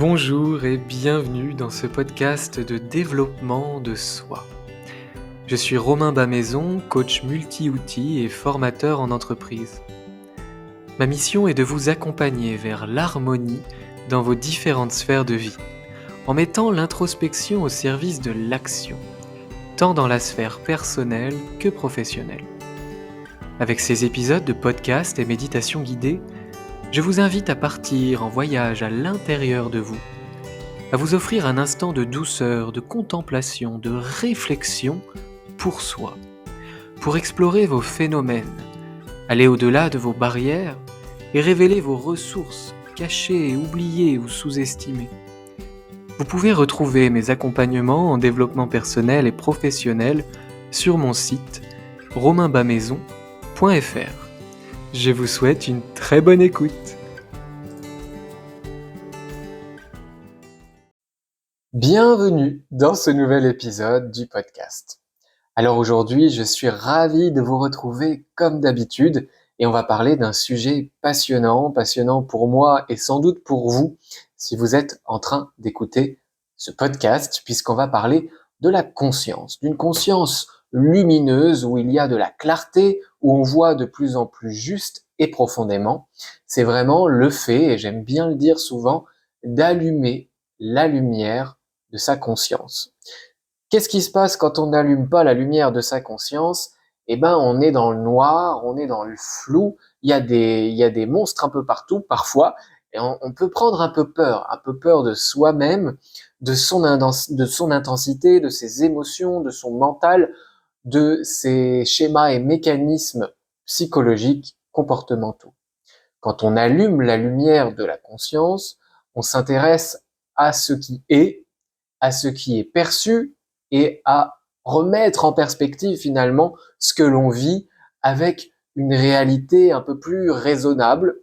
Bonjour et bienvenue dans ce podcast de développement de soi. Je suis Romain Bamaison, coach multi-outils et formateur en entreprise. Ma mission est de vous accompagner vers l'harmonie dans vos différentes sphères de vie, en mettant l'introspection au service de l'action, tant dans la sphère personnelle que professionnelle. Avec ces épisodes de podcast et méditation guidée, je vous invite à partir en voyage à l'intérieur de vous, à vous offrir un instant de douceur, de contemplation, de réflexion pour soi, pour explorer vos phénomènes, aller au-delà de vos barrières et révéler vos ressources cachées, oubliées ou sous-estimées. Vous pouvez retrouver mes accompagnements en développement personnel et professionnel sur mon site romainbamaison.fr. Je vous souhaite une très bonne écoute. Bienvenue dans ce nouvel épisode du podcast. Alors aujourd'hui, je suis ravi de vous retrouver comme d'habitude et on va parler d'un sujet passionnant pour moi et sans doute pour vous si vous êtes en train d'écouter ce podcast, puisqu'on va parler de la conscience, d'une conscience lumineuse où il y a de la clarté, où on voit de plus en plus juste et profondément. C'est vraiment le fait, et j'aime bien le dire souvent, d'allumer la lumière de sa conscience. Qu'est-ce qui se passe quand on n'allume pas la lumière de sa conscience? On est dans le noir, on est dans le flou, il y a des monstres un peu partout parfois, et on peut prendre un peu peur de soi-même, de son intensité, de ses émotions, de son mental, de ses schémas et mécanismes psychologiques, comportementaux. Quand on allume la lumière de la conscience, on s'intéresse à ce qui est, à ce qui est perçu et à remettre en perspective finalement ce que l'on vit avec une réalité un peu plus raisonnable,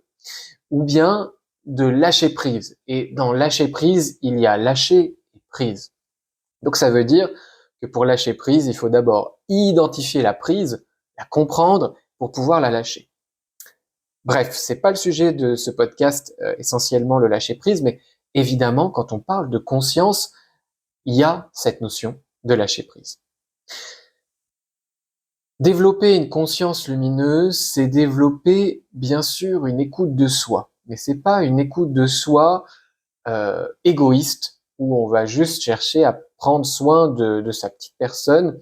ou bien de lâcher prise. Et dans lâcher prise, il y a lâcher et prise. Donc ça veut dire que pour lâcher prise, il faut d'abord identifier la prise, la comprendre pour pouvoir la lâcher. Bref, c'est pas le sujet de ce podcast, essentiellement le lâcher prise, mais évidemment, quand on parle de conscience, il y a cette notion de lâcher prise. Développer une conscience lumineuse, c'est développer bien sûr une écoute de soi, mais c'est pas une écoute de soi égoïste où on va juste chercher à prendre soin de sa petite personne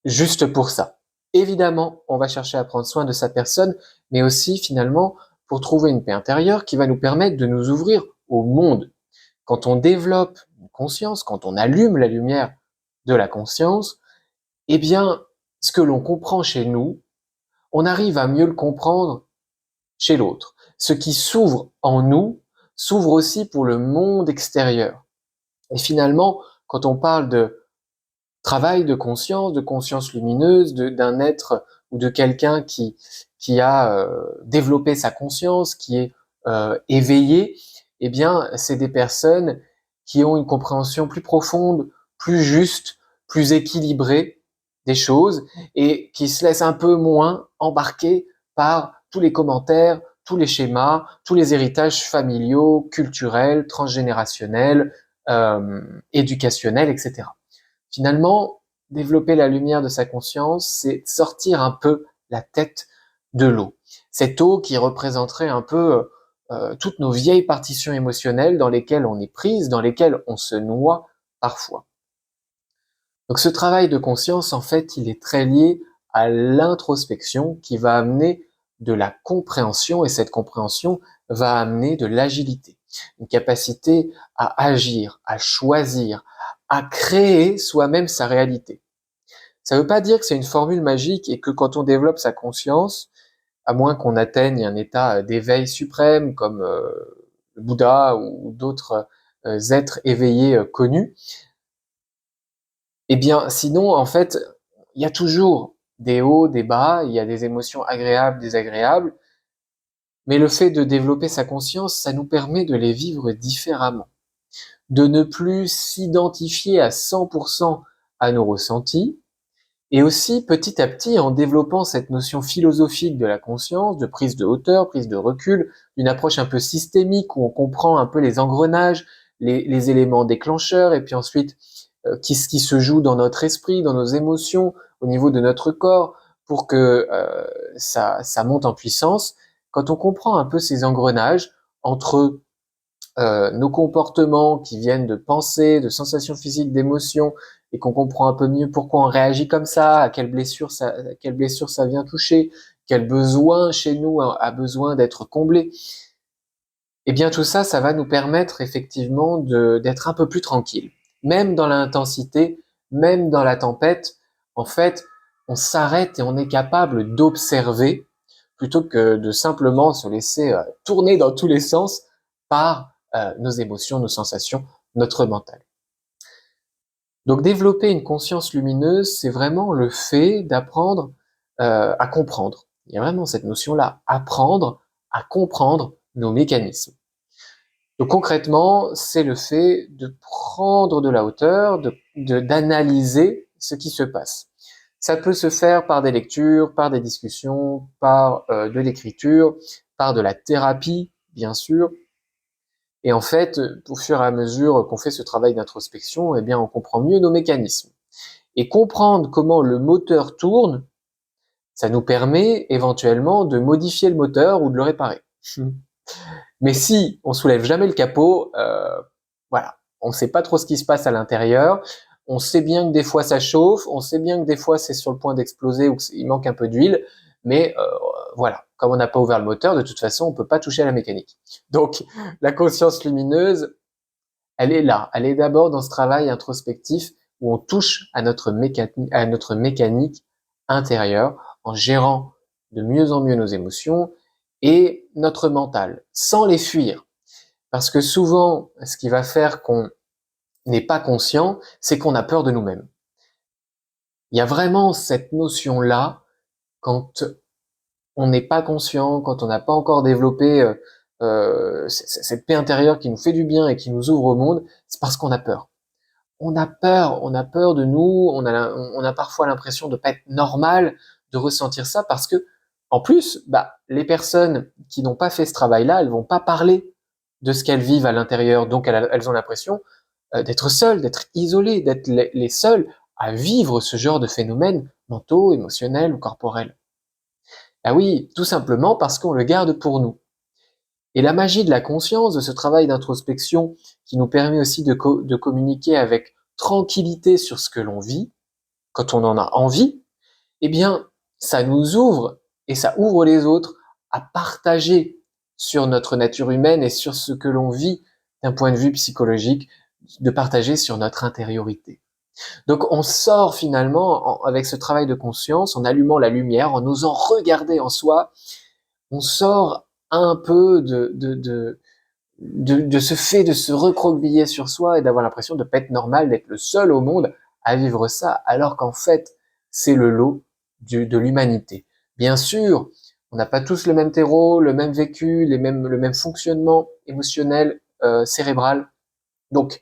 juste pour ça. Évidemment, on va chercher à prendre soin de sa personne, mais aussi finalement pour trouver une paix intérieure qui va nous permettre de nous ouvrir au monde. Quand on développe une conscience, quand on allume la lumière de la conscience, eh bien, ce que l'on comprend chez nous, on arrive à mieux le comprendre chez l'autre. Ce qui s'ouvre en nous s'ouvre aussi pour le monde extérieur. Et finalement, quand on parle de travail de conscience lumineuse, d'un être ou de quelqu'un qui a développé sa conscience, qui est éveillé, eh bien, c'est des personnes qui ont une compréhension plus profonde, plus juste, plus équilibrée des choses et qui se laissent un peu moins embarquer par tous les commentaires, tous les schémas, tous les héritages familiaux, culturels, transgénérationnels, éducationnels, etc. Finalement, développer la lumière de sa conscience, c'est sortir un peu la tête de l'eau. Cette eau qui représenterait un peu toutes nos vieilles partitions émotionnelles dans lesquelles on est prise, dans lesquelles on se noie parfois. Donc ce travail de conscience, en fait, il est très lié à l'introspection qui va amener de la compréhension et cette compréhension va amener de l'agilité, une capacité à agir, à choisir, à créer soi-même sa réalité. Ça ne veut pas dire que c'est une formule magique et que quand on développe sa conscience, à moins qu'on atteigne un état d'éveil suprême comme le Bouddha ou d'autres êtres éveillés connus, eh bien sinon en fait, il y a toujours des hauts, des bas, il y a des émotions agréables, désagréables, mais le fait de développer sa conscience, ça nous permet de les vivre différemment, de ne plus s'identifier à 100% à nos ressentis, Et aussi, petit à petit, en développant cette notion philosophique de la conscience, de prise de hauteur, prise de recul, une approche un peu systémique où on comprend un peu les engrenages, les éléments déclencheurs, et puis ensuite, ce qui se joue dans notre esprit, dans nos émotions, au niveau de notre corps, pour que ça monte en puissance. Quand on comprend un peu ces engrenages entre nos comportements qui viennent de pensées, de sensations physiques, d'émotions, et qu'on comprend un peu mieux pourquoi on réagit comme ça, à quelle blessure ça vient toucher, quel besoin chez nous a besoin d'être comblé. Et bien tout ça, ça va nous permettre effectivement d'être un peu plus tranquille. Même dans l'intensité, même dans la tempête, en fait, on s'arrête et on est capable d'observer plutôt que de simplement se laisser tourner dans tous les sens par nos émotions, nos sensations, notre mental. Donc développer une conscience lumineuse, c'est vraiment le fait d'apprendre à comprendre. Il y a vraiment cette notion-là, apprendre à comprendre nos mécanismes. Donc concrètement, c'est le fait de prendre de la hauteur, d'analyser ce qui se passe. Ça peut se faire par des lectures, par des discussions, par de l'écriture, par de la thérapie, bien sûr. Et en fait, au fur et à mesure qu'on fait ce travail d'introspection, eh bien, on comprend mieux nos mécanismes. Et comprendre comment le moteur tourne, ça nous permet éventuellement de modifier le moteur ou de le réparer. Mais si on soulève jamais le capot, voilà, on ne sait pas trop ce qui se passe à l'intérieur. On sait bien que des fois ça chauffe, on sait bien que des fois c'est sur le point d'exploser ou qu'il manque un peu d'huile, mais voilà, comme on n'a pas ouvert le moteur, de toute façon on peut pas toucher à la mécanique. Donc la conscience lumineuse, elle est là, elle est d'abord dans ce travail introspectif où on touche à notre mécanique intérieure en gérant de mieux en mieux nos émotions et notre mental, sans les fuir. Parce que souvent, ce qui va faire qu'on n'est pas conscient, c'est qu'on a peur de nous-mêmes. Il y a vraiment cette notion-là, quand on n'est pas conscient, quand on n'a pas encore développé cette paix intérieure qui nous fait du bien et qui nous ouvre au monde, c'est parce qu'on a peur. On a peur de nous, on a parfois l'impression de pas être normal de ressentir ça parce que, en plus, les personnes qui n'ont pas fait ce travail-là, elles vont pas parler de ce qu'elles vivent à l'intérieur, donc elles ont l'impression d'être seules, d'être isolées, d'être les seules à vivre ce genre de phénomènes mentaux, émotionnels ou corporels. Ah oui, tout simplement parce qu'on le garde pour nous. Et la magie de la conscience, de ce travail d'introspection qui nous permet aussi de communiquer avec tranquillité sur ce que l'on vit, quand on en a envie, eh bien, ça nous ouvre et ça ouvre les autres à partager sur notre nature humaine et sur ce que l'on vit d'un point de vue psychologique, de partager sur notre intériorité. Donc on sort finalement avec ce travail de conscience, en allumant la lumière, en osant regarder en soi, on sort un peu de ce fait de se recroqueviller sur soi et d'avoir l'impression de pas être normal, d'être le seul au monde à vivre ça, alors qu'en fait, c'est le lot de l'humanité. Bien sûr, on n'a pas tous le même terreau, le même vécu, le même fonctionnement émotionnel, cérébral. Donc,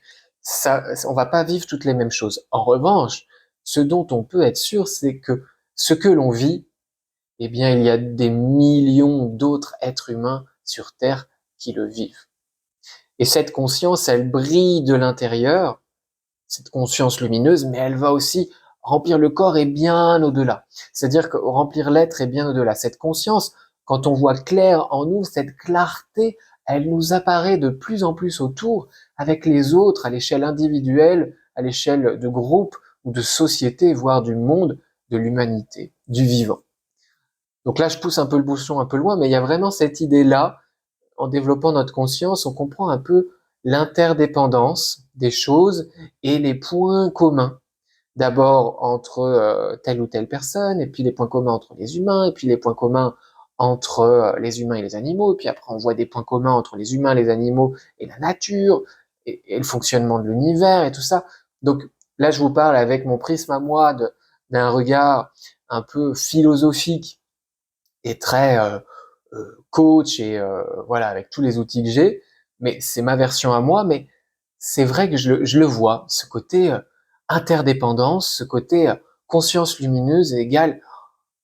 on va pas vivre toutes les mêmes choses. En revanche, ce dont on peut être sûr, c'est que ce que l'on vit, eh bien, il y a des millions d'autres êtres humains sur Terre qui le vivent. Et cette conscience, elle brille de l'intérieur, cette conscience lumineuse, mais elle va aussi remplir le corps et bien au-delà. C'est-à-dire que remplir l'être est bien au-delà. Cette conscience, quand on voit clair en nous, cette clarté, elle nous apparaît de plus en plus autour avec les autres, à l'échelle individuelle, à l'échelle de groupe ou de société, voire du monde, de l'humanité, du vivant. Donc là, je pousse un peu le bouchon un peu loin, mais il y a vraiment cette idée-là. En développant notre conscience, on comprend un peu l'interdépendance des choses et les points communs. D'abord entre telle ou telle personne, et puis les points communs entre les humains, et puis les points communs entre les humains et les animaux, et puis après on voit des points communs entre les humains, les animaux et la nature, et le fonctionnement de l'univers et tout ça. Donc là, je vous parle avec mon prisme à moi d'un regard un peu philosophique et très coach et voilà, avec tous les outils que j'ai, mais c'est ma version à moi, mais c'est vrai que je le vois, ce côté interdépendance, ce côté conscience lumineuse égale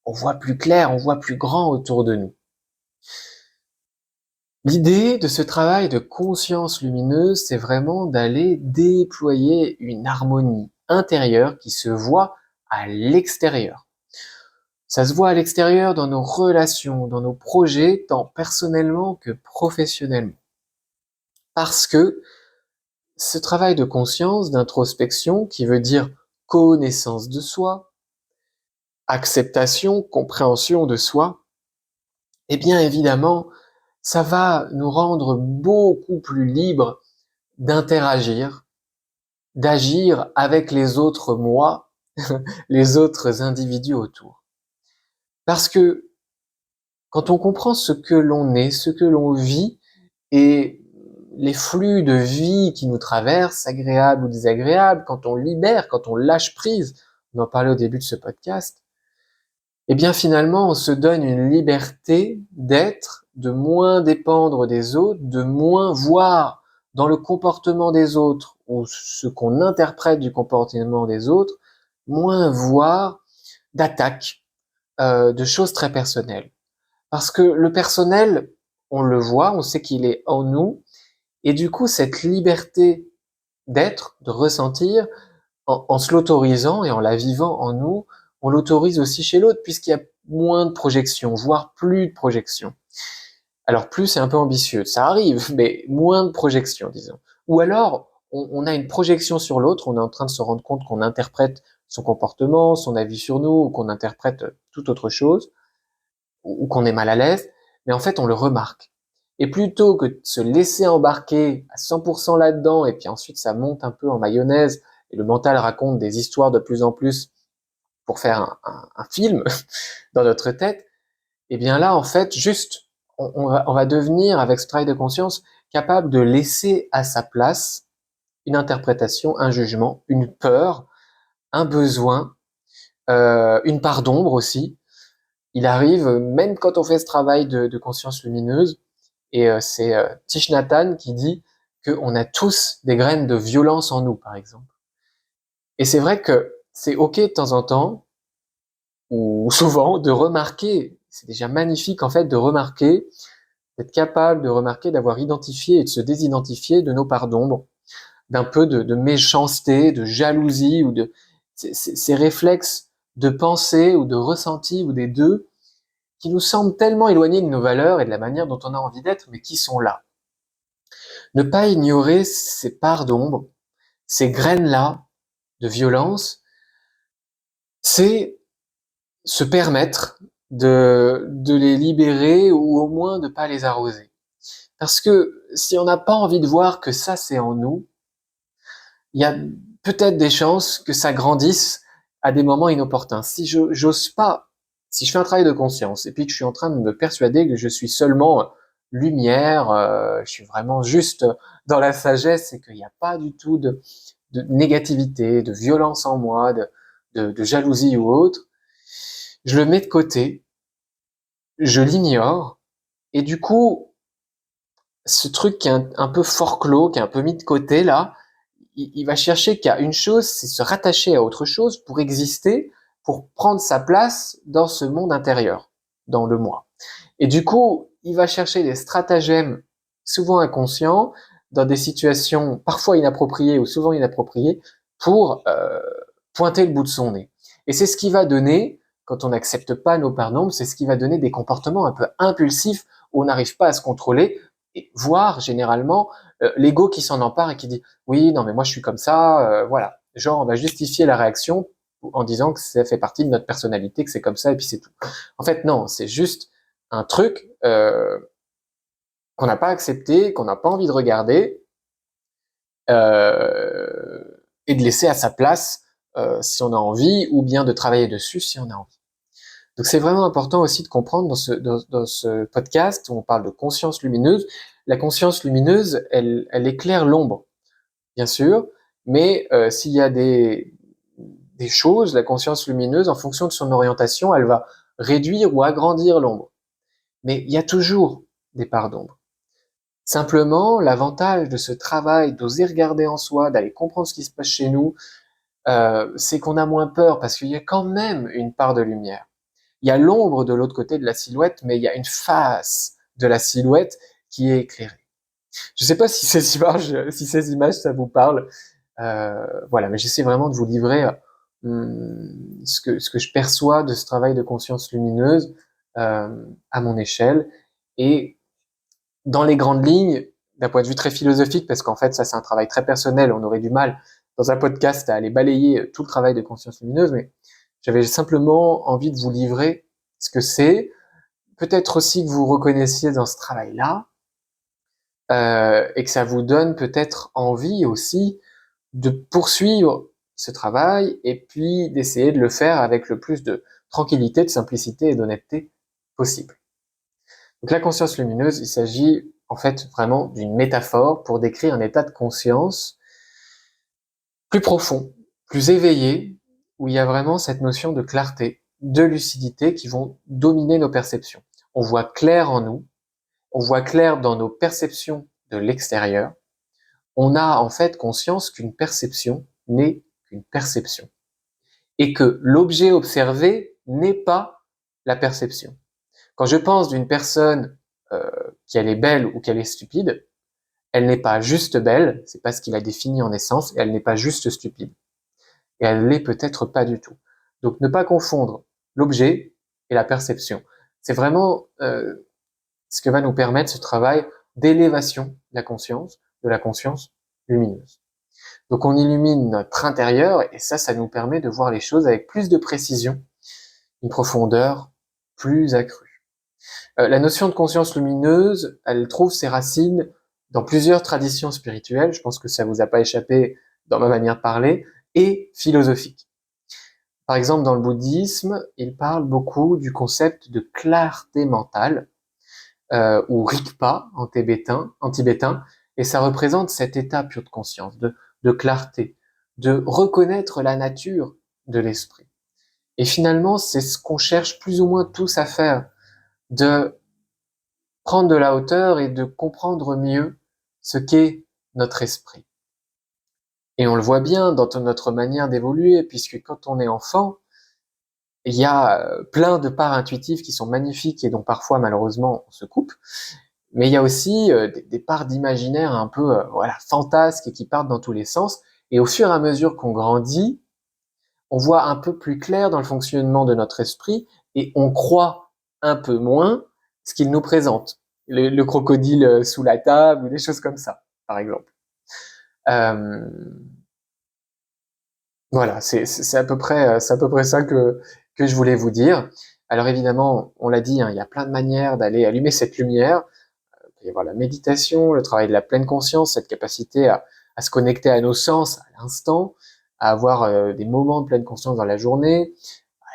on voit plus clair, on voit plus grand autour de nous. L'idée de ce travail de conscience lumineuse, c'est vraiment d'aller déployer une harmonie intérieure qui se voit à l'extérieur. Ça se voit à l'extérieur dans nos relations, dans nos projets, tant personnellement que professionnellement. Parce que ce travail de conscience, d'introspection, qui veut dire connaissance de soi, acceptation, compréhension de soi, eh bien évidemment, ça va nous rendre beaucoup plus libres d'interagir, d'agir avec les autres moi, les autres individus autour. Parce que quand on comprend ce que l'on est, ce que l'on vit, et les flux de vie qui nous traversent, agréables ou désagréables, quand on libère, quand on lâche prise, on en parlait au début de ce podcast, eh bien finalement on se donne une liberté d'être, de moins dépendre des autres, de moins voir dans le comportement des autres ou ce qu'on interprète du comportement des autres, moins voir d'attaques, de choses très personnelles. Parce que le personnel, on le voit, on sait qu'il est en nous, et du coup cette liberté d'être, de ressentir, en se l'autorisant et en la vivant en nous, on l'autorise aussi chez l'autre puisqu'il y a moins de projections, voire plus de projections. Alors plus c'est un peu ambitieux, ça arrive, mais moins de projections, disons. Ou alors on a une projection sur l'autre, on est en train de se rendre compte qu'on interprète son comportement, son avis sur nous, ou qu'on interprète toute autre chose, ou qu'on est mal à l'aise, mais en fait on le remarque. Et plutôt que de se laisser embarquer à 100% là-dedans, et puis ensuite ça monte un peu en mayonnaise, et le mental raconte des histoires de plus en plus pour faire un film dans notre tête, et bien là, en fait, juste, on va devenir, avec ce travail de conscience, capable de laisser à sa place une interprétation, un jugement, une peur, un besoin, une part d'ombre aussi. Il arrive, même quand on fait ce travail de conscience lumineuse, et c'est Thich Nhat Hanh qui dit qu'on a tous des graines de violence en nous, par exemple. Et c'est vrai que c'est ok de temps en temps, ou souvent, de remarquer, c'est déjà magnifique en fait de remarquer, d'être capable de remarquer, d'avoir identifié et de se désidentifier de nos parts d'ombre, d'un peu de méchanceté, de jalousie, ou de ces réflexes de pensée ou de ressenti ou des deux, qui nous semblent tellement éloignés de nos valeurs et de la manière dont on a envie d'être, mais qui sont là. Ne pas ignorer ces parts d'ombre, ces graines-là de violence, c'est se permettre de les libérer ou au moins de pas les arroser. Parce que si on n'a pas envie de voir que ça c'est en nous, il y a peut-être des chances que ça grandisse à des moments inopportuns. Si j'ose pas, si je fais un travail de conscience et puis que je suis en train de me persuader que je suis seulement lumière, je suis vraiment juste dans la sagesse et qu'il n'y a pas du tout de négativité, de violence en moi, de jalousie ou autre, je le mets de côté, je l'ignore, et du coup, ce truc qui est un peu forclos, qui est un peu mis de côté là, il va chercher qu'à une chose, c'est se rattacher à autre chose pour exister, pour prendre sa place dans ce monde intérieur, dans le moi. Et du coup, il va chercher des stratagèmes souvent inconscients, dans des situations parfois inappropriées ou souvent inappropriées, pour pointer le bout de son nez. Et c'est ce qui va donner, quand on n'accepte pas nos parts d'ombre, c'est ce qui va donner des comportements un peu impulsifs où on n'arrive pas à se contrôler, et voire généralement l'ego qui s'en empare et qui dit oui, non mais moi je suis comme ça, voilà. Genre on va justifier la réaction en disant que ça fait partie de notre personnalité, que c'est comme ça et puis c'est tout. En fait non, c'est juste un truc qu'on n'a pas accepté, qu'on n'a pas envie de regarder euh, et de laisser à sa place si on a envie, ou bien de travailler dessus si on a envie. Donc c'est vraiment important aussi de comprendre dans ce podcast où on parle de conscience lumineuse. La conscience lumineuse, elle éclaire l'ombre, bien sûr, mais s'il y a des choses, la conscience lumineuse, en fonction de son orientation, elle va réduire ou agrandir l'ombre. Mais il y a toujours des parts d'ombre. Simplement, l'avantage de ce travail, d'oser regarder en soi, d'aller comprendre ce qui se passe chez nous, c'est qu'on a moins peur parce qu'il y a quand même une part de lumière. Il y a l'ombre de l'autre côté de la silhouette, mais il y a une face de la silhouette qui est éclairée. Je ne sais pas si ces images, ça vous parle. Voilà, mais j'essaie vraiment de vous livrer ce que je perçois de ce travail de conscience lumineuse à mon échelle. Et dans les grandes lignes, d'un point de vue très philosophique, parce qu'en fait, ça c'est un travail très personnel, on aurait du mal dans un podcast à aller balayer tout le travail de conscience lumineuse, mais j'avais simplement envie de vous livrer ce que c'est, peut-être aussi que vous reconnaissiez dans ce travail-là, et que ça vous donne peut-être envie aussi de poursuivre ce travail et puis d'essayer de le faire avec le plus de tranquillité, de simplicité et d'honnêteté possible. Donc la conscience lumineuse, il s'agit en fait vraiment d'une métaphore pour décrire un état de conscience plus profond, plus éveillé, où il y a vraiment cette notion de clarté, de lucidité qui vont dominer nos perceptions. On voit clair en nous, on voit clair dans nos perceptions de l'extérieur. On a en fait conscience qu'une perception n'est qu'une perception et que l'objet observé n'est pas la perception. Quand je pense d'une personne qu'elle est belle ou qu'elle est stupide, elle n'est pas juste belle, c'est pas ce qu'il a défini en essence, et elle n'est pas juste stupide. Et elle l'est peut-être pas du tout. Donc ne pas confondre l'objet et la perception. C'est vraiment ce que va nous permettre ce travail d'élévation de la conscience lumineuse. Donc on illumine notre intérieur et ça nous permet de voir les choses avec plus de précision, une profondeur plus accrue. La notion de conscience lumineuse, elle trouve ses racines dans plusieurs traditions spirituelles, je pense que ça vous a pas échappé dans ma manière de parler, et philosophiques. Par exemple, dans le bouddhisme, il parle beaucoup du concept de clarté mentale, ou Rigpa en tibétain, et ça représente cet état pur de conscience, de clarté, de reconnaître la nature de l'esprit. Et finalement, c'est ce qu'on cherche plus ou moins tous à faire, de prendre de la hauteur et de comprendre mieux ce qu'est notre esprit. Et on le voit bien dans notre manière d'évoluer, puisque quand on est enfant, il y a plein de parts intuitives qui sont magnifiques et dont parfois malheureusement on se coupe, mais il y a aussi des parts d'imaginaire un peu voilà, fantasques et qui partent dans tous les sens. Et au fur et à mesure qu'on grandit, on voit un peu plus clair dans le fonctionnement de notre esprit et on croit un peu moins ce qu'il nous présente. Le crocodile sous la table ou des choses comme ça, par exemple. Euh, voilà, c'est à peu près ça que je voulais vous dire. Alors évidemment, on l'a dit, hein, il y a plein de manières d'aller allumer cette lumière. Il y avoir la méditation, le travail de la pleine conscience, cette capacité à se connecter à nos sens à l'instant, à avoir des moments de pleine conscience dans la journée,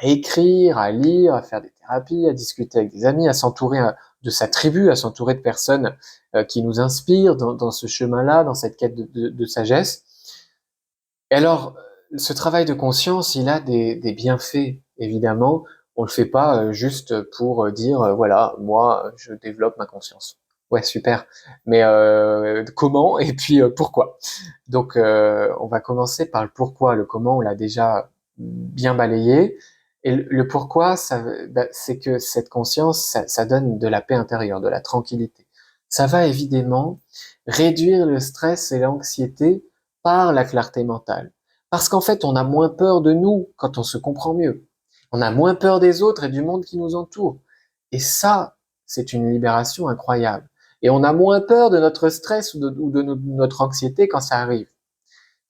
à écrire, à lire, à faire des thérapies, à discuter avec des amis, à s'entourer de sa tribu, à s'entourer de personnes qui nous inspirent dans ce chemin-là, dans cette quête de sagesse. Et alors, ce travail de conscience, il a des bienfaits, évidemment. On le fait pas juste pour dire, voilà, moi, je développe ma conscience. Ouais, super. Mais comment et puis pourquoi? Donc, on va commencer par le pourquoi. Le comment, on l'a déjà bien balayé. Et le pourquoi, c'est que cette conscience, ça donne de la paix intérieure, de la tranquillité. Ça va évidemment réduire le stress et l'anxiété par la clarté mentale. Parce qu'en fait, on a moins peur de nous quand on se comprend mieux. On a moins peur des autres et du monde qui nous entoure. Et ça, c'est une libération incroyable. Et on a moins peur de notre stress ou de notre anxiété quand ça arrive.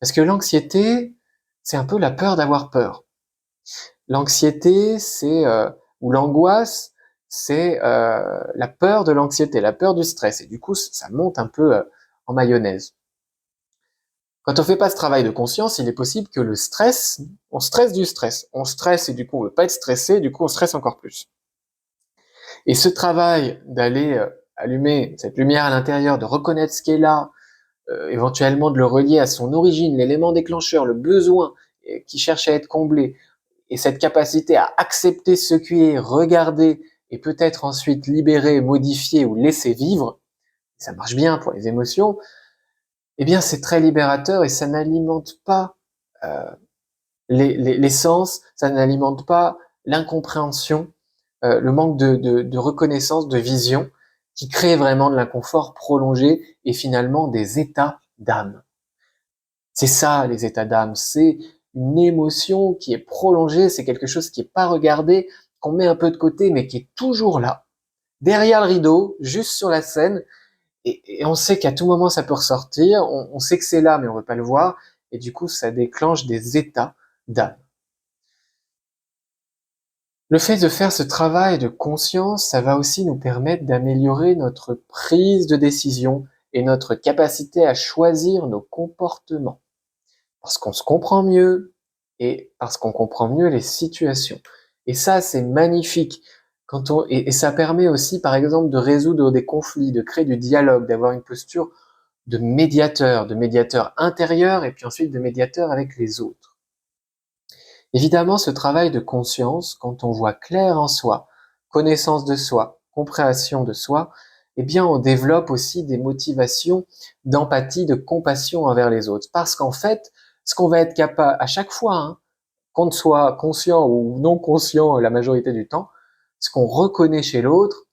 Parce que l'anxiété, c'est un peu la peur d'avoir peur. L'anxiété, ou l'angoisse, c'est la peur de l'anxiété, la peur du stress. Et du coup, ça monte un peu en mayonnaise. Quand on fait pas ce travail de conscience, il est possible que le stress, on stresse du stress. On stresse et du coup on veut pas être stressé, du coup on stresse encore plus. Et ce travail d'aller allumer cette lumière à l'intérieur, de reconnaître ce qui est là, éventuellement de le relier à son origine, l'élément déclencheur, le besoin qui cherche à être comblé, et cette capacité à accepter ce qui est, regarder et peut-être ensuite libérer, modifier ou laisser vivre, ça marche bien pour les émotions, eh bien c'est très libérateur et ça n'alimente pas Les sens, ça n'alimente pas l'incompréhension, le manque de reconnaissance, de vision, qui crée vraiment de l'inconfort prolongé et finalement des états d'âme. C'est ça, les états d'âme. C'est une émotion qui est prolongée, c'est quelque chose qui est pas regardé, qu'on met un peu de côté, mais qui est toujours là, derrière le rideau, juste sur la scène, et on sait qu'à tout moment ça peut ressortir, on sait que c'est là, mais on veut pas le voir, et du coup ça déclenche des états d'âme. Le fait de faire ce travail de conscience, ça va aussi nous permettre d'améliorer notre prise de décision et notre capacité à choisir nos comportements. Parce qu'on se comprend mieux et parce qu'on comprend mieux les situations. Et ça, c'est magnifique. Et ça permet aussi, par exemple, de résoudre des conflits, de créer du dialogue, d'avoir une posture de médiateur intérieur et puis ensuite de médiateur avec les autres. Évidemment, ce travail de conscience, quand on voit clair en soi, connaissance de soi, compréhension de soi, eh bien, on développe aussi des motivations d'empathie, de compassion envers les autres. Parce qu'en fait, ce qu'on va être capable, à chaque fois, qu'on soit conscient ou non conscient la majorité du temps, ce qu'on reconnaît chez l'autre,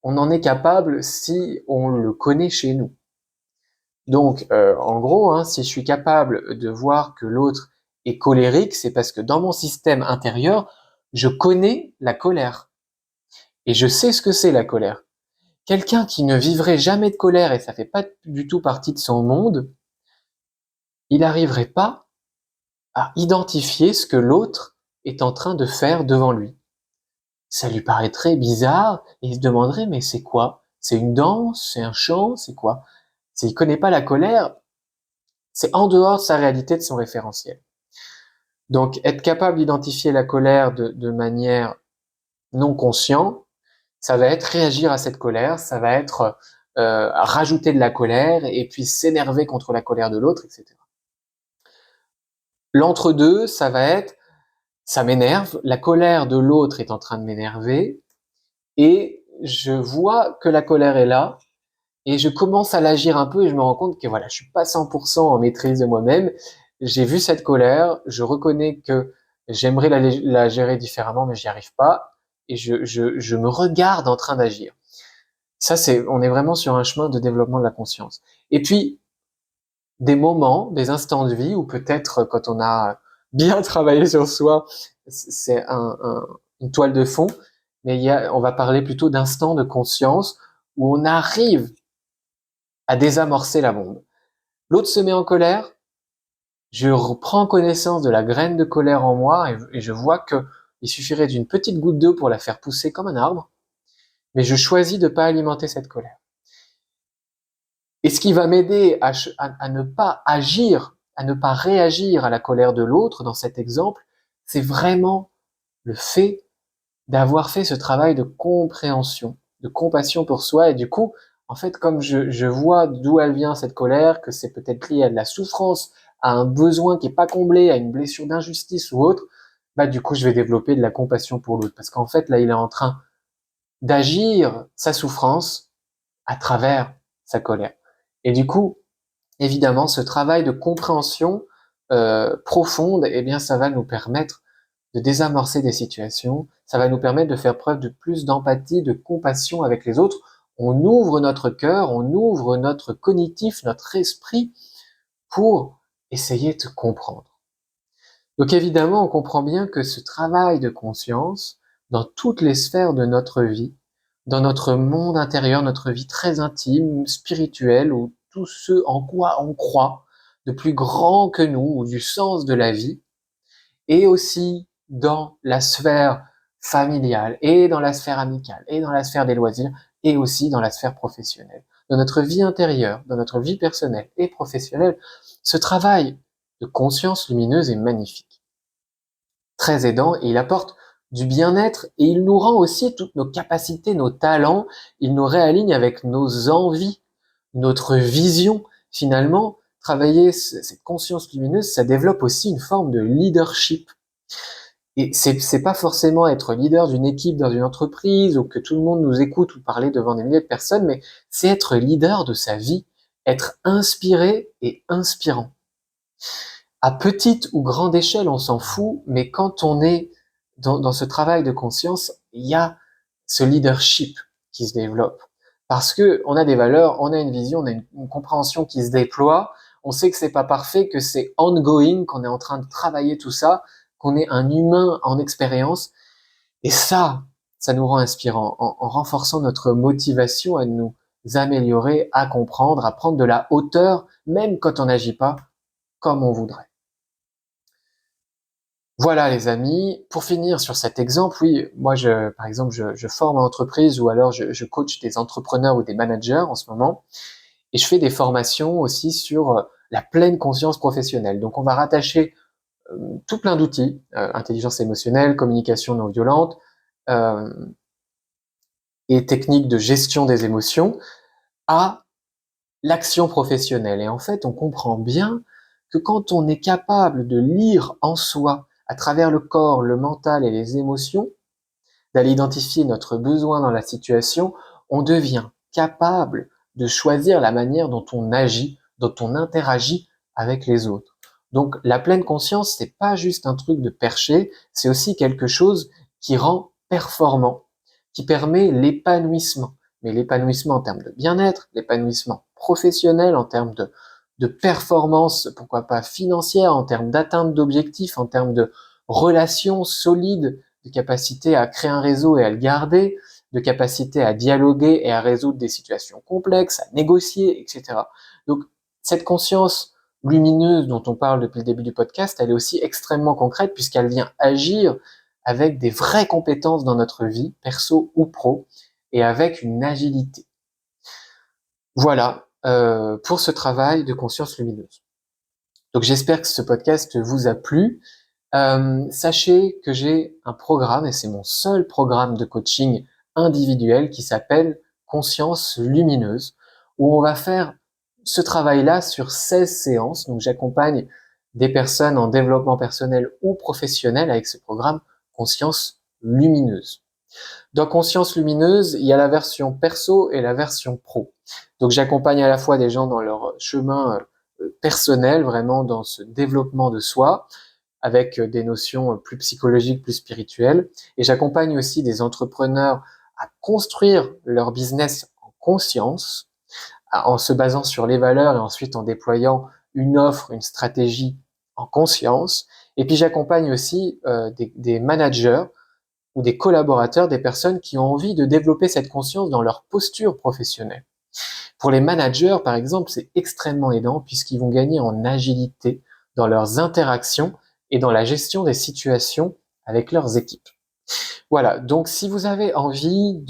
on en est capable si on le connaît chez nous. Donc, en gros, si je suis capable de voir que l'autre est colérique, c'est parce que dans mon système intérieur, je connais la colère. Et je sais ce que c'est la colère. Quelqu'un qui ne vivrait jamais de colère et ça fait pas du tout partie de son monde, il n'arriverait pas à identifier ce que l'autre est en train de faire devant lui. Ça lui paraîtrait bizarre et il se demanderait mais c'est quoi? C'est une danse? C'est un chant? C'est quoi? S'il connaît pas la colère, c'est en dehors de sa réalité, de son référentiel. Donc, être capable d'identifier la colère de manière non consciente, ça va être réagir à cette colère, ça va être rajouter de la colère et puis s'énerver contre la colère de l'autre, etc. L'entre-deux, ça va être, ça m'énerve, la colère de l'autre est en train de m'énerver et je vois que la colère est là et je commence à l'agir un peu et je me rends compte que voilà, je suis pas 100% en maîtrise de moi-même. J'ai vu cette colère, je reconnais que j'aimerais la gérer différemment, mais j'y arrive pas et je me regarde en train d'agir. Ça, on est vraiment sur un chemin de développement de la conscience. Et puis, des moments, des instants de vie où peut-être quand on a bien travaillé sur soi, c'est une toile de fond, mais on va parler plutôt d'instants de conscience où on arrive à désamorcer la bombe. L'autre se met en colère, je reprends connaissance de la graine de colère en moi et je vois que il suffirait d'une petite goutte d'eau pour la faire pousser comme un arbre, mais je choisis de ne pas alimenter cette colère. Et ce qui va m'aider à ne pas agir, à ne pas réagir à la colère de l'autre dans cet exemple, c'est vraiment le fait d'avoir fait ce travail de compréhension, de compassion pour soi. Et du coup, en fait, comme je vois d'où elle vient cette colère, que c'est peut-être lié à de la souffrance, à un besoin qui est pas comblé, à une blessure d'injustice ou autre, bah du coup, je vais développer de la compassion pour l'autre. Parce qu'en fait, là, il est en train d'agir sa souffrance à travers sa colère. Et du coup, évidemment, ce travail de compréhension profonde, eh bien, ça va nous permettre de désamorcer des situations, ça va nous permettre de faire preuve de plus d'empathie, de compassion avec les autres. On ouvre notre cœur, on ouvre notre cognitif, notre esprit pour essayer de comprendre. Donc évidemment, on comprend bien que ce travail de conscience, dans toutes les sphères de notre vie, dans notre monde intérieur, notre vie très intime, spirituelle, ou tout ce en quoi on croit, de plus grand que nous, ou du sens de la vie, et aussi dans la sphère familiale, et dans la sphère amicale, et dans la sphère des loisirs, et aussi dans la sphère professionnelle. Dans notre vie intérieure, dans notre vie personnelle et professionnelle, ce travail de conscience lumineuse est magnifique, très aidant, et il apporte du bien-être, et il nous rend aussi toutes nos capacités, nos talents, il nous réaligne avec nos envies, notre vision. Finalement, travailler cette conscience lumineuse, ça développe aussi une forme de leadership. Et c'est pas forcément être leader d'une équipe dans une entreprise ou que tout le monde nous écoute ou parler devant des milliers de personnes, mais c'est être leader de sa vie, être inspiré et inspirant. À petite ou grande échelle, on s'en fout, mais quand on est dans ce travail de conscience, il y a ce leadership qui se développe. Parce que on a des valeurs, on a une vision, on a une compréhension qui se déploie, on sait que c'est pas parfait, que c'est ongoing, qu'on est en train de travailler tout ça, qu'on est un humain en expérience. Et ça nous rend inspirant en renforçant notre motivation à nous améliorer, à comprendre, à prendre de la hauteur, même quand on n'agit pas comme on voudrait. Voilà les amis, pour finir sur cet exemple, oui, moi par exemple je forme en entreprise ou alors je coach des entrepreneurs ou des managers en ce moment et je fais des formations aussi sur la pleine conscience professionnelle. Donc on va rattacher tout plein d'outils, intelligence émotionnelle, communication non violente euh, et techniques de gestion des émotions à l'action professionnelle. Et en fait on comprend bien que quand on est capable de lire en soi à travers le corps, le mental et les émotions, d'aller identifier notre besoin dans la situation, on devient capable de choisir la manière dont on agit, dont on interagit avec les autres. Donc la pleine conscience, c'est pas juste un truc de perché, c'est aussi quelque chose qui rend performant, qui permet l'épanouissement. Mais l'épanouissement en termes de bien-être, l'épanouissement professionnel, en termes de performance, pourquoi pas financière, en termes d'atteinte d'objectifs, en termes de relations solides, de capacité à créer un réseau et à le garder, de capacité à dialoguer et à résoudre des situations complexes, à négocier, etc. Donc cette conscience lumineuse dont on parle depuis le début du podcast, elle est aussi extrêmement concrète puisqu'elle vient agir avec des vraies compétences dans notre vie, perso ou pro, et avec une agilité. Voilà pour ce travail de conscience lumineuse. Donc j'espère que ce podcast vous a plu. Sachez que j'ai un programme, et c'est mon seul programme de coaching individuel qui s'appelle Conscience Lumineuse, où on va faire ce travail-là sur 16 séances. Donc j'accompagne des personnes en développement personnel ou professionnel avec ce programme Conscience Lumineuse. Dans Conscience Lumineuse, il y a la version perso et la version pro. Donc j'accompagne à la fois des gens dans leur chemin personnel, vraiment dans ce développement de soi, avec des notions plus psychologiques, plus spirituelles. Et j'accompagne aussi des entrepreneurs à construire leur business en conscience, en se basant sur les valeurs et ensuite en déployant une offre, une stratégie en conscience. Et puis j'accompagne aussi des managers ou des collaborateurs, des personnes qui ont envie de développer cette conscience dans leur posture professionnelle. Pour les managers, par exemple, c'est extrêmement aidant puisqu'ils vont gagner en agilité dans leurs interactions et dans la gestion des situations avec leurs équipes. Voilà, donc si vous avez envie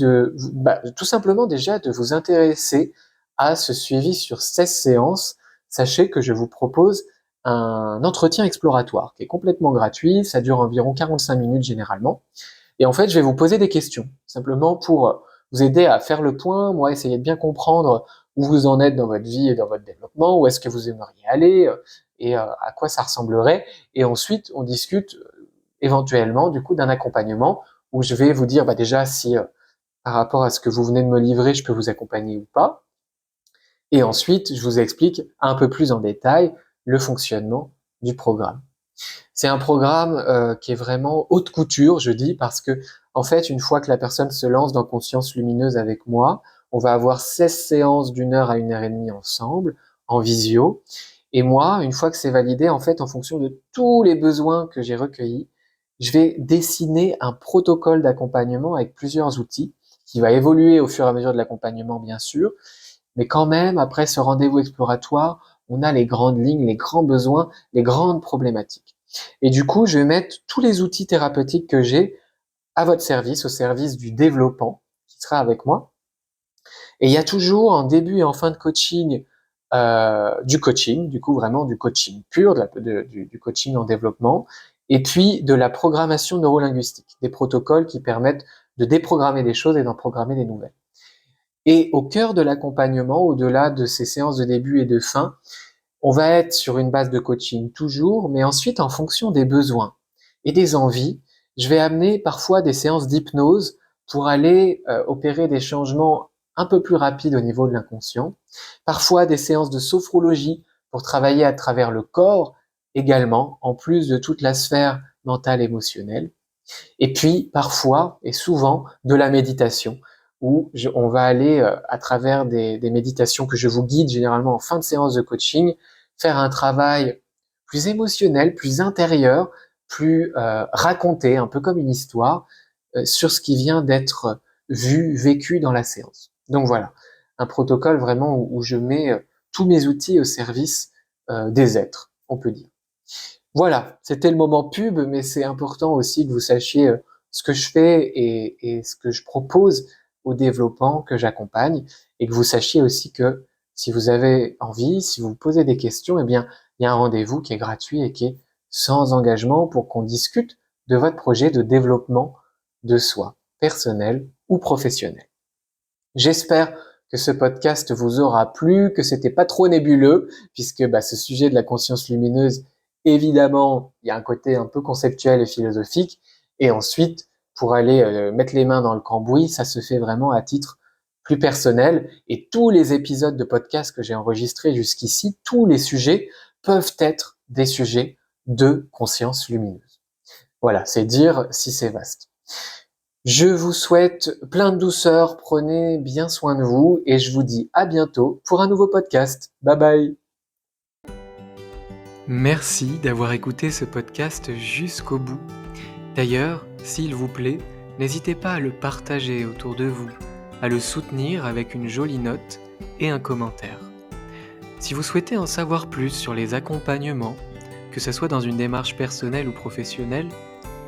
tout simplement déjà de vous intéresser à ce suivi sur 16 séances, sachez que je vous propose un entretien exploratoire qui est complètement gratuit, ça dure environ 45 minutes généralement. Et en fait, je vais vous poser des questions, simplement pour vous aider à faire le point, moi essayer de bien comprendre où vous en êtes dans votre vie et dans votre développement, où est-ce que vous aimeriez aller et à quoi ça ressemblerait. Et ensuite, on discute éventuellement du coup d'un accompagnement où je vais vous dire déjà si par rapport à ce que vous venez de me livrer, je peux vous accompagner ou pas. Et ensuite, je vous explique un peu plus en détail le fonctionnement du programme. C'est un programme qui est vraiment haute couture, je dis, parce que en fait, une fois que la personne se lance dans Conscience Lumineuse avec moi, on va avoir 16 séances d'1 heure à 1 heure et demie ensemble, en visio. Et moi, une fois que c'est validé, en fait, en fonction de tous les besoins que j'ai recueillis, je vais dessiner un protocole d'accompagnement avec plusieurs outils qui va évoluer au fur et à mesure de l'accompagnement, bien sûr. Mais quand même, après ce rendez-vous exploratoire, on a les grandes lignes, les grands besoins, les grandes problématiques. Et du coup, je vais mettre tous les outils thérapeutiques que j'ai à votre service, au service du développement qui sera avec moi. Et il y a toujours en début et en fin de coaching du coaching, du coup vraiment du coaching pur, du coaching en développement, et puis de la programmation neurolinguistique, des protocoles qui permettent de déprogrammer des choses et d'en programmer des nouvelles. Et au cœur de l'accompagnement, au-delà de ces séances de début et de fin, on va être sur une base de coaching toujours, mais ensuite en fonction des besoins et des envies, je vais amener parfois des séances d'hypnose pour aller opérer des changements un peu plus rapides au niveau de l'inconscient, parfois des séances de sophrologie pour travailler à travers le corps également, en plus de toute la sphère mentale émotionnelle. Et puis, parfois et souvent, de la méditation, où on va aller, à travers des méditations que je vous guide généralement en fin de séance de coaching, faire un travail plus émotionnel, plus intérieur, plus raconté, un peu comme une histoire, sur ce qui vient d'être vu, vécu dans la séance. Donc voilà, un protocole vraiment où je mets tous mes outils au service des êtres, on peut dire. Voilà, c'était le moment pub, mais c'est important aussi que vous sachiez ce que je fais et ce que je propose aux développants que j'accompagne, et que vous sachiez aussi que si vous avez envie, si vous posez des questions, eh bien, il y a un rendez-vous qui est gratuit et qui est sans engagement pour qu'on discute de votre projet de développement de soi, personnel ou professionnel. J'espère que ce podcast vous aura plu, que c'était pas trop nébuleux, puisque ce sujet de la conscience lumineuse, évidemment, il y a un côté un peu conceptuel et philosophique, et ensuite, pour aller mettre les mains dans le cambouis, ça se fait vraiment à titre plus personnel, et tous les épisodes de podcast que j'ai enregistrés jusqu'ici, tous les sujets peuvent être des sujets de conscience lumineuse. Voilà, c'est dire si c'est vaste. Je vous souhaite plein de douceur, prenez bien soin de vous et je vous dis à bientôt pour un nouveau podcast. Bye bye. Merci d'avoir écouté ce podcast jusqu'au bout. D'ailleurs, s'il vous plaît, n'hésitez pas à le partager autour de vous, à le soutenir avec une jolie note et un commentaire. Si vous souhaitez en savoir plus sur les accompagnements, que ce soit dans une démarche personnelle ou professionnelle,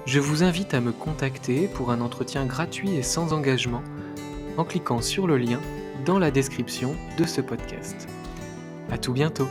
je vous invite à me contacter pour un entretien gratuit et sans engagement en cliquant sur le lien dans la description de ce podcast. À tout bientôt.